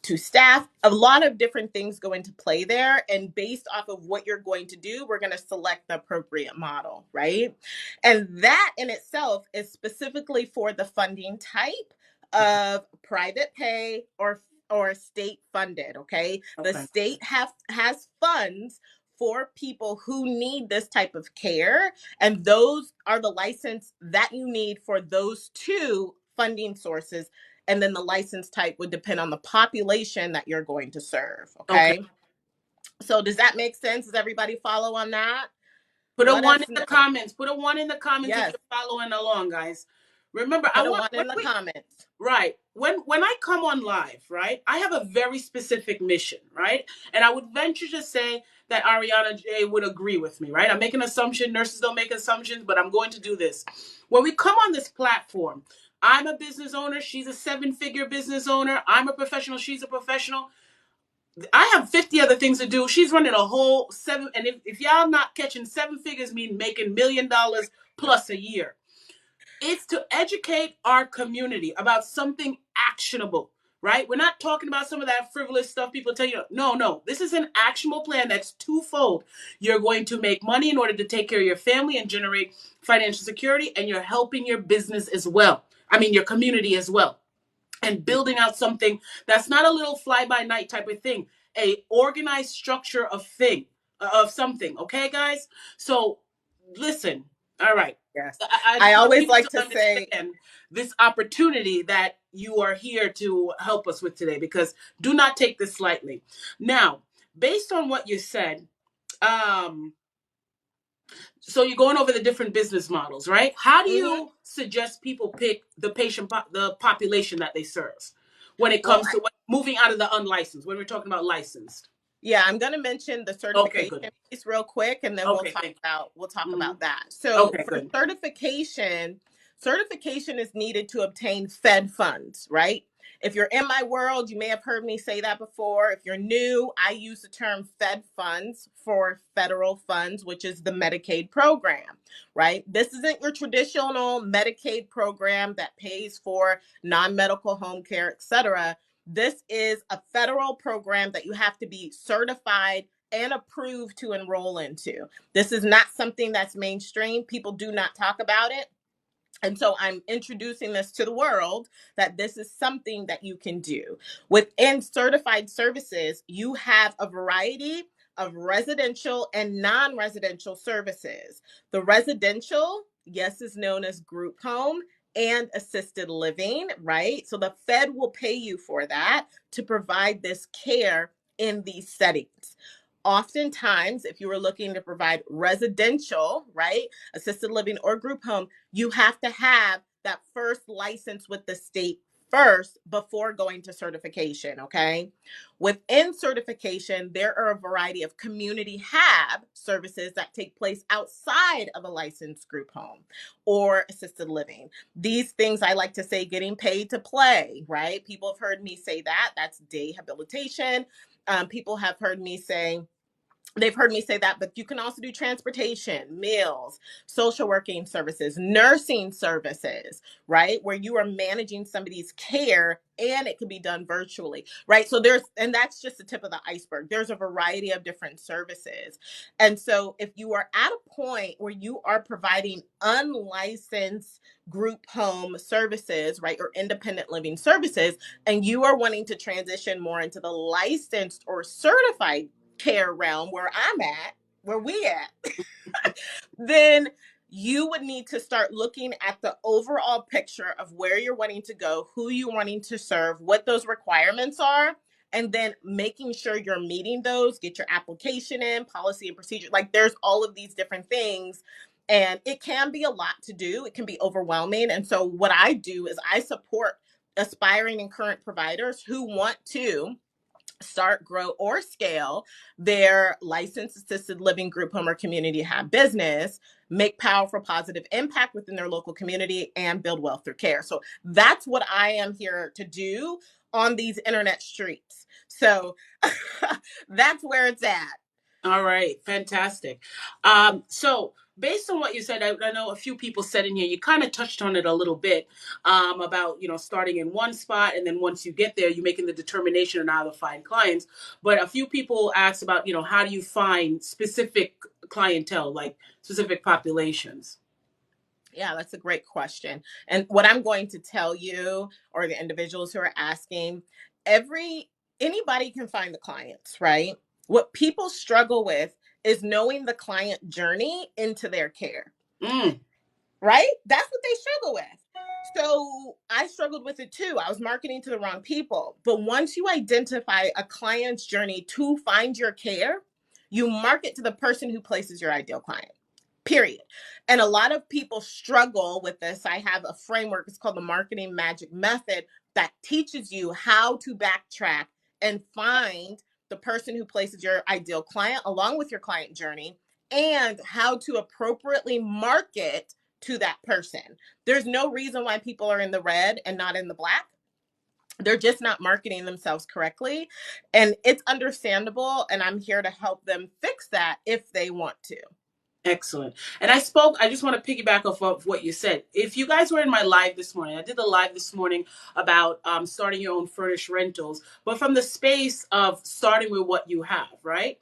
to staff. A lot of different things go into play there. And based off of what you're going to do, we're going to select the appropriate model, right? And that in itself is specifically for the funding type of private pay or state funded. Okay. The Okay. state has funds for people who need this type of care. And those are the license that you need for those two funding sources. And then the license type would depend on the population that you're going to serve. Okay. Okay. So does that make sense? Does everybody follow on that? Put a Let one us in the know. comments. Put a one in the comments if Yes. you're following along, guys. Remember, I Put a want one when in the we comments. right when I come on live, right, I have a very specific mission, right? And I would venture to say that Ariana J would agree with me, right? I'm making an assumption. Nurses don't make assumptions, but I'm going to do this. When we come on this platform, I'm a business owner. She's a seven-figure business owner. I'm a professional. She's a professional. I have 50 other things to do. She's running a whole seven. And if y'all not catching, seven figures mean making $1 million plus a year. It's to educate our community about something actionable, right? We're not talking about some of that frivolous stuff people tell you. No, no. This is an actionable plan that's twofold. You're going to make money in order to take care of your family and generate financial security, and you're helping your business as well. I mean, your community as well, and building out something that's not a little fly by night type of thing, a organized structure of something. Okay, guys. So listen. All right. Yes. I I just want always people like to to say, understand this opportunity that you are here to help us with today, because do not take this lightly. Now, based on what you said, um, so you're going over the different business models, right? How do mhm. you suggest people pick the population that they serve when it Well, comes to moving out of the unlicensed, when we're talking about licensed? yeah, I'm going to mention the Okay, certification good. piece real quick, and then Okay, thank we'll talk you. about that. So Okay, for good. certification is needed to obtain Fed funds, right? If you're in my world, you may have heard me say that before. If you're new, I use the term Fed funds for federal funds, which is the Medicaid program, right? This isn't your traditional Medicaid program that pays for non-medical home care, et cetera. This is a federal program that you have to be certified and approved to enroll into. This is not something that's mainstream. People do not talk about it. And so I'm introducing this to the world that this is something that you can do. Within certified services, you have a variety of residential and non residential services. The residential, yes, is known as group home and assisted living, right? So the Fed will pay you for that to provide this care in these settings. Oftentimes, if you were looking to provide residential, right, assisted living or group home, you have to have that first license with the state first before going to certification. Okay. Within certification, there are a variety of community hab services that take place outside of a licensed group home or assisted living. These things I like to say getting paid to play, right? People have heard me say that. That's day habilitation. People have heard me say, they've heard me say that, but you can also do transportation, meals, social working services, nursing services, right? Where you are managing somebody's care and it can be done virtually, right? So and that's just the tip of the iceberg. There's a variety of different services. And so if you are at a point where you are providing unlicensed group home services, right, or independent living services, and you are wanting to transition more into the licensed or certified care realm where I'm at, where we at, then you would need to start looking at the overall picture of where you're wanting to go, who you're wanting to serve, what those requirements are, and then making sure you're meeting those, get your application in, policy and procedure. Like there's all of these different things. And it can be a lot to do. It can be overwhelming. And so what I do is I support aspiring and current providers who want to start, grow, or scale their licensed assisted living group home or community hab business, make powerful positive impact within their local community, and build wealth through care. So that's what I am here to do on these internet streets. So that's where it's at. All right, fantastic. So based on what you said, I know a few people said in here, you kind of touched on it a little bit, about, starting in one spot, and then once you get there, you're making the determination on how to find clients. But a few people asked about, how do you find specific clientele, like specific populations? Yeah, that's a great question. And what I'm going to tell you, or the individuals who are asking, every anybody can find the clients, right? What people struggle with is knowing the client journey into their care, Mm, right? That's what they struggle with. So I struggled with it too. I was marketing to the wrong people. But once you identify a client's journey to find your care, you market to the person who places your ideal client, period. And a lot of people struggle with this. I have a framework, it's called the Marketing Magic Method, that teaches you how to backtrack and find the person who places your ideal client along with your client journey, and how to appropriately market to that person. There's no reason why people are in the red and not in the black. They're just not marketing themselves correctly. And it's understandable. And I'm here to help them fix that if they want to. excellent. And I just want to piggyback off of what you said. If you guys were in my live this morning, I did the live this morning about starting your own furnished rentals, but from the space of starting with what you have, right?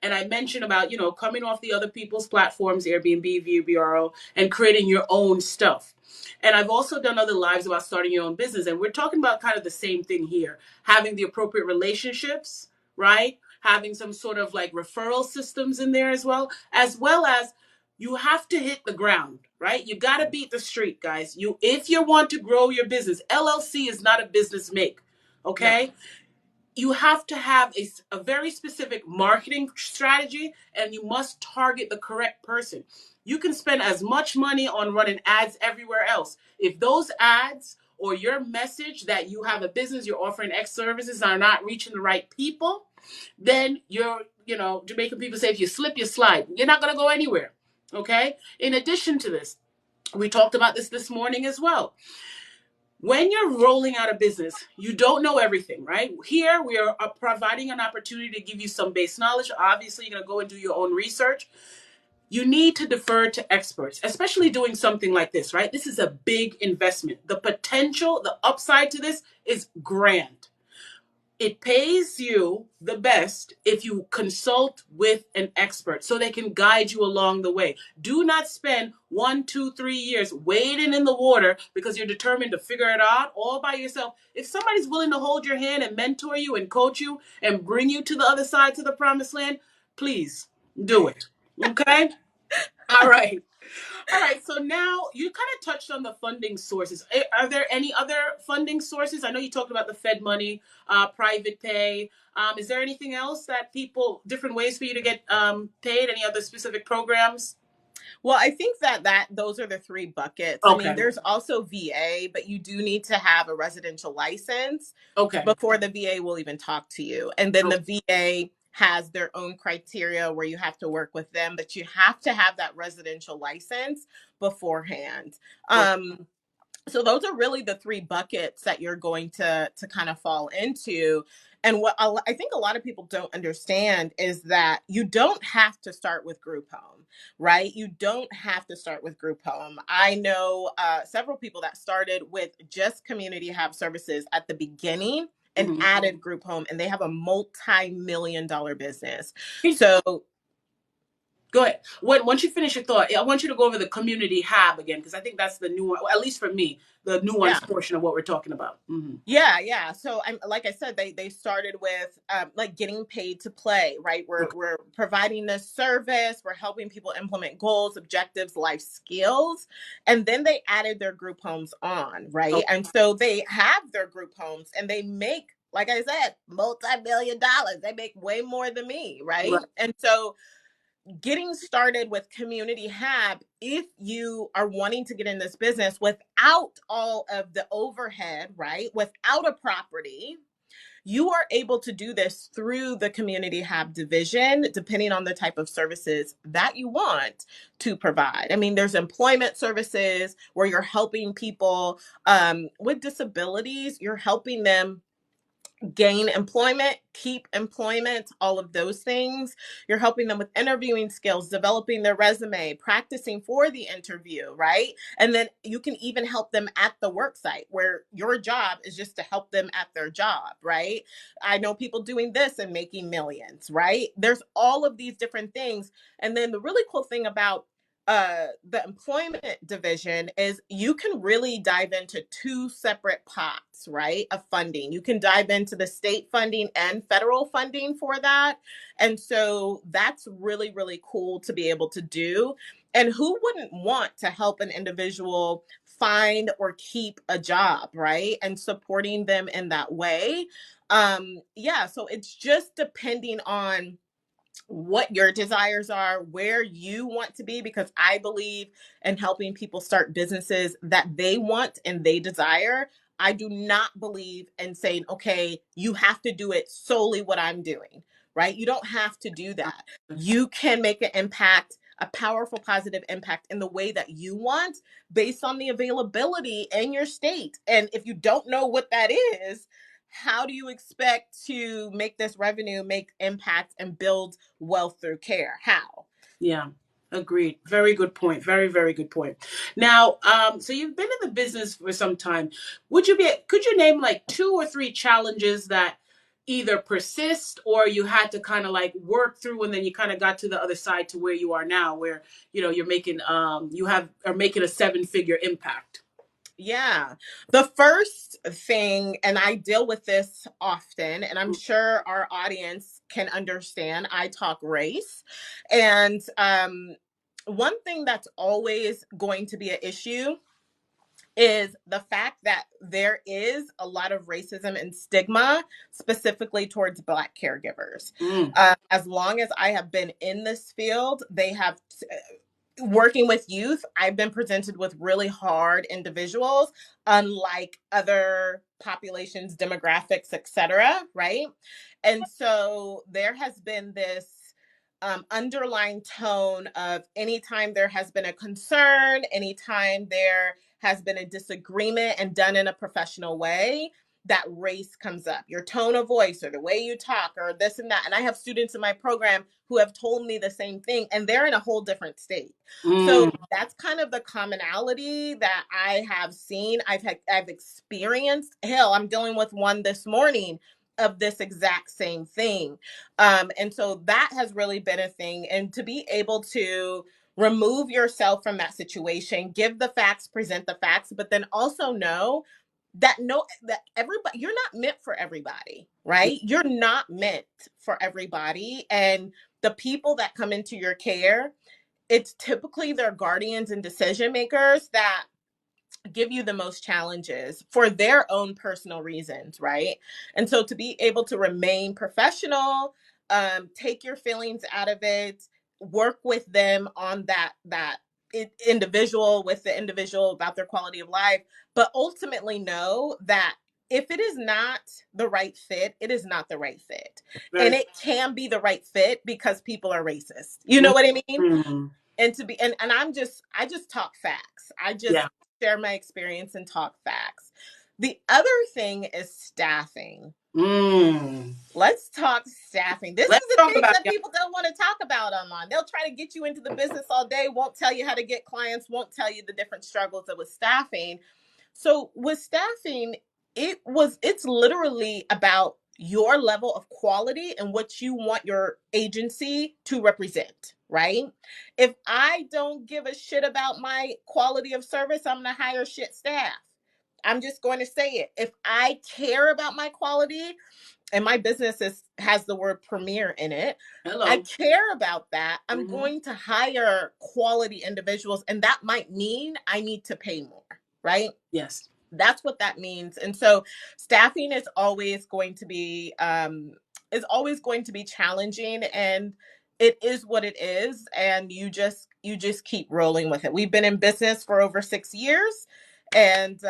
And I mentioned about, coming off the other people's platforms, Airbnb, VRBO, and creating your own stuff. And I've also done other lives about starting your own business. And we're talking about kind of the same thing here, having the appropriate relationships, right? Having some sort of like referral systems in there as well as you have to hit the ground, right? You got to beat the street, guys. If you want to grow your business, LLC is not a business make, No. okay? You have to have a very specific marketing strategy, and you must target the correct person. You can spend as much money on running ads everywhere else. If those ads or your message that you have a business, you're offering X services are not reaching the right people, then Jamaican people say, if you slip, you slide. You're not going to go anywhere. Okay. In addition to this, we talked about this morning as well. When you're rolling out a business, you don't know everything, right? Here, we are providing an opportunity to give you some base knowledge. Obviously, you're going to go and do your own research. You need to defer to experts, especially doing something like this, right? This is a big investment. The potential, the upside to this is grand. It pays you the best if you consult with an expert so they can guide you along the way. Do not spend 1, 2, 3 years wading in the water because you're determined to figure it out all by yourself. If somebody's willing to hold your hand and mentor you and coach you and bring you to the other side, to the promised land, please do it. Okay? All right. All right, so now you kind of touched on the funding sources. Are there any other funding sources? I know you talked about the Fed money, private pay. Is there anything else that different ways for you to get paid? Any other specific programs? Well, I think that those are the three buckets. I mean, Okay. there's also VA, but you do need to have a residential license Okay. before the VA will even talk to you. And then the VA has their own criteria where you have to work with them, but you have to have that residential license beforehand. Okay. So those are really the three buckets that you're going to kind of fall into. And what I think a lot of people don't understand is that you don't have to start with group home, right? You don't have to start with group home. I know several people that started with just community have services at the beginning and Mhm. added group home, and they have a multi-million-dollar business. So Go ahead. Once you finish your thought, I want you to go over the community hub again, because I think that's the new one, at least for me, the yeah. nuanced portion of what we're talking about. Mm-hmm. Yeah. So I'm like I said, they started with like getting paid to play, right? Okay. We're providing this service, we're helping people implement goals, objectives, life skills, and then they added their group homes on, right? Okay. And so they have their group homes, and they make, like I said, multi-million dollars. They make way more than me, right? Right. And so getting started with Community Hab, if you are wanting to get in this business without all of the overhead, right? Without a property, you are able to do this through the Community Hab division, depending on the type of services that you want to provide. I mean, there's employment services where you're helping people with disabilities, you're helping them gain employment, keep employment, all of those things. You're helping them with interviewing skills, developing their resume, practicing for the interview, right? And then you can even help them at the work site where your job is just to help them at their job, right? I know people doing this and making millions, right? There's all of these different things. And then the really cool thing about the employment division is you can really dive into two separate pots, right, of funding. You can dive into the state funding and federal funding for that. And so that's really, really cool to be able to do. And who wouldn't want to help an individual find or keep a job, right? And supporting them in that way. Yeah, so it's just depending on what your desires are, where you want to be, because I believe in helping people start businesses that they want and they desire. I do not believe in saying, okay, you have to do it solely what I'm doing, right? You don't have to do that. You can make an impact, a powerful, positive impact in the way that you want based on the availability in your state. And if you don't know what that is, how do you expect to make this revenue make impact and build wealth through care? How? Yeah, agreed. Very good point. Very, very good point. Now, so you've been in the business for some time. Could you name like two or three challenges that either persist or you had to kind of like work through and then you kind of got to the other side to where you are now, where, you're making, are making a 7-figure impact? Yeah. The first thing, and I deal with this often, and I'm sure our audience can understand, I talk race. And one thing that's always going to be an issue is the fact that there is a lot of racism and stigma specifically towards Black caregivers. Mm, As long as I have been in this field, they have working with youth, I've been presented with really hard individuals, unlike other populations, demographics, etc. Right? And so there has been this underlying tone of anytime there has been a concern, anytime there has been a disagreement and done in a professional way, that race comes up, your tone of voice or the way you talk or this and that. And I have students in my program who have told me the same thing, and they're in a whole different state. mm, So that's kind of the commonality that I have seen. I've experienced. Hell, I'm dealing with one this morning of this exact same thing. And so that has really been a thing. And to be able to remove yourself from that situation, give the facts, present the facts, but then also know that everybody, you're not meant for everybody, right? You're not meant for everybody. And the people that come into your care, it's typically their guardians and decision makers that give you the most challenges for their own personal reasons, right? And so to be able to remain professional, take your feelings out of it, work with them on that individual, with the individual about their quality of life, but ultimately know that if it is not the right fit, it is not the right fit. And very, it can be the right fit because people are racist. You know what I mean? mm, And to be and I just talk facts. I just yeah. share my experience and talk facts. The other thing is staffing. Mm. Let's talk staffing. This Let's is the talk thing about that it. people don't want to talk about online. They'll try to get you into the business all day, won't tell you how to get clients, won't tell you the different struggles of with staffing. So with staffing, it's literally about your level of quality and what you want your agency to represent, right? If I don't give a shit about my quality of service, I'm going to hire shit staff. I'm just going to say it. If I care about my quality, and my business has the word premier in it, I Hello. care about that, I'm Hmm. going to hire quality individuals, and that might mean I need to pay more, right? Yes. That's what that means. And so staffing is always going to be challenging, and it is what it is, and you just keep rolling with it. We've been in business for over 6 years, and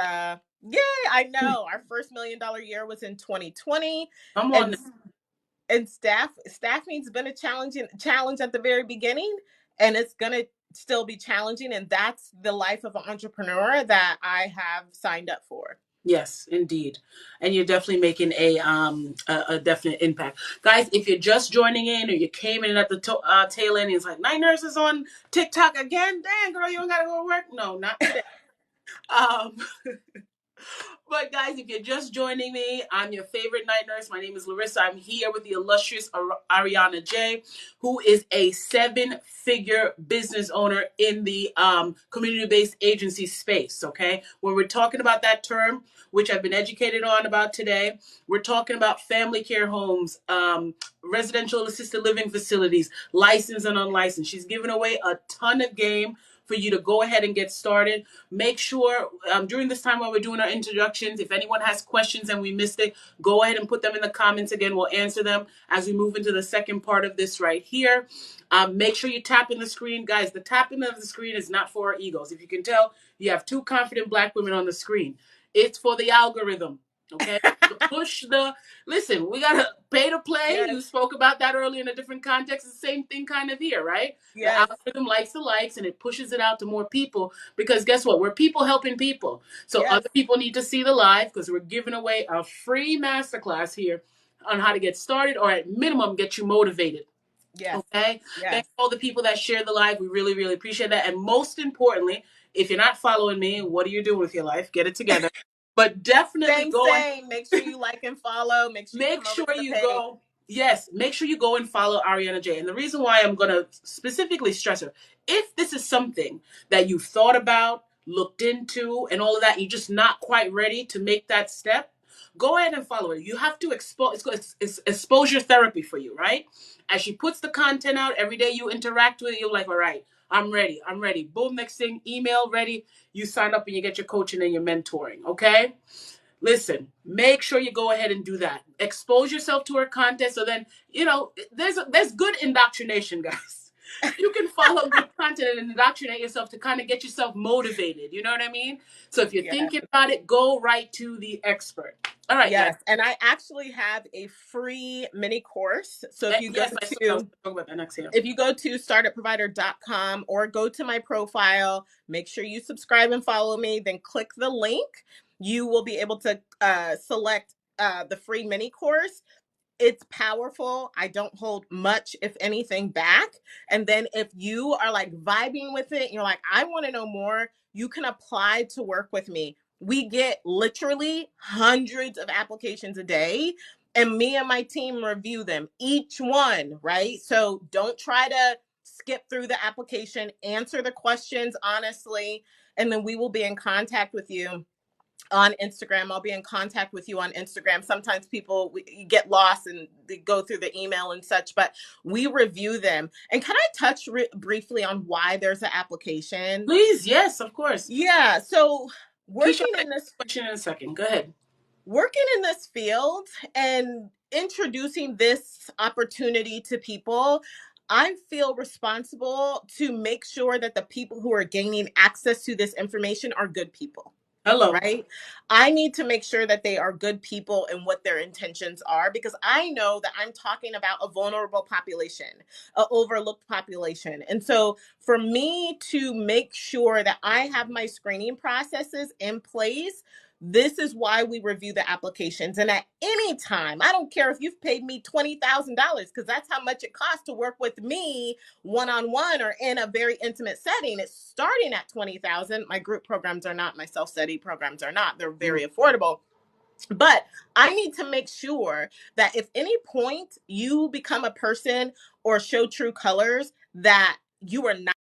yay, I know our first $1 million year was in 2020. Come on and now. and staffing's been a challenge at the very beginning, and it's going to still be challenging, and that's the life of an entrepreneur that I have signed up for. Yes, indeed. And you're definitely making a definite impact. Guys, if you're just joining in or you came in at the tail end, it's like night nurses on TikTok again. Dang, girl, you don't gotta go to work. No, not today. Um, But guys, if you're just joining me, I'm your favorite night nurse. My name is Larissa. I'm here with the illustrious Ariana J, who is a seven-figure business owner in the community-based agency space. Okay, when we're talking about that term, which I've been educated on about today, we're talking about family care homes, residential assisted living facilities, licensed and unlicensed. She's giving away a ton of game for you to go ahead and get started. Make sure during this time while we're doing our introductions, if anyone has questions and we missed it, go ahead and put them in the comments. Again, we'll answer them as we move into the second part of this right here. Make sure you tap in the screen. Guys, the tapping of the screen is not for our egos. If you can tell, you have two confident black women on the screen. It's for the algorithm. Okay, push the listen. We gotta pay to play. Yes. You spoke about that earlier in a different context. The same thing kind of here, right? The Yes. algorithm likes the likes and it pushes it out to more people because guess what? We're people helping people. So Yes. other people need to see the live because we're giving away a free masterclass here on how to get started or at minimum get you motivated. Yes. Okay. Yes. Thanks to all the people that shared the live. We really, really appreciate that. And most importantly, if you're not following me, what are you doing with your life? Get it together. But definitely Same, go and same. Make sure you like and follow. Make sure you make come over sure to the you page. go. Yes, make sure you go and follow Ariana J. And the reason why I'm going to specifically stress her, if this is something that you've thought about, looked into, and all of that, you're just not quite ready to make that step, go ahead and follow her. You have to expose, it's exposure therapy for you, right? As she puts the content out, every day you interact with it, you're like, all right, I'm ready. I'm ready. Boom, next thing, email ready. You sign up and you get your coaching and your mentoring, okay? Listen, make sure you go ahead and do that. Expose yourself to her content so then, there's good indoctrination, guys. You can follow good content and indoctrinate yourself to kind of get yourself motivated. You know what I mean? So if you're Yes. thinking about it, go right to the expert. All right, guys. Yes. And I actually have a free mini course. So if you go Yes, I saw that. I was talking about that next here. if you go to startupprovider.com or go to my profile, make sure you subscribe and follow me, then click the link. You will be able to select the free mini course. It's powerful. I don't hold much, if anything, back. And then if you are like vibing with it, you're like, I want to know more, you can apply to work with me. We get literally hundreds of applications a day, and me and my team review them, each one, right? So don't try to skip through the application, answer the questions honestly, and then we will be in contact with you on Instagram. I'll be in contact with you on Instagram. Sometimes people get lost and they go through the email and such, but we review them. And can I touch briefly on why there's an application? Please, yes, of course. Yeah. So Keisha, working I'll in this question in a second. Go ahead. working in this field and introducing this opportunity to people, I feel responsible to make sure that the people who are gaining access to this information are good people. Hello. Right? I need to make sure that they are good people and what their intentions are, because I know that I'm talking about a vulnerable population, an overlooked population. And so for me to make sure that I have my screening processes in place, this is why we review the applications. And at any time, I don't care if you've paid me $20,000, because that's how much it costs to work with me one-on-one or in a very intimate setting. It's starting at 20,000. My group programs are not, my self-study programs are not. They're very affordable. But I need to make sure that if any point you become a person or show true colors, that you are not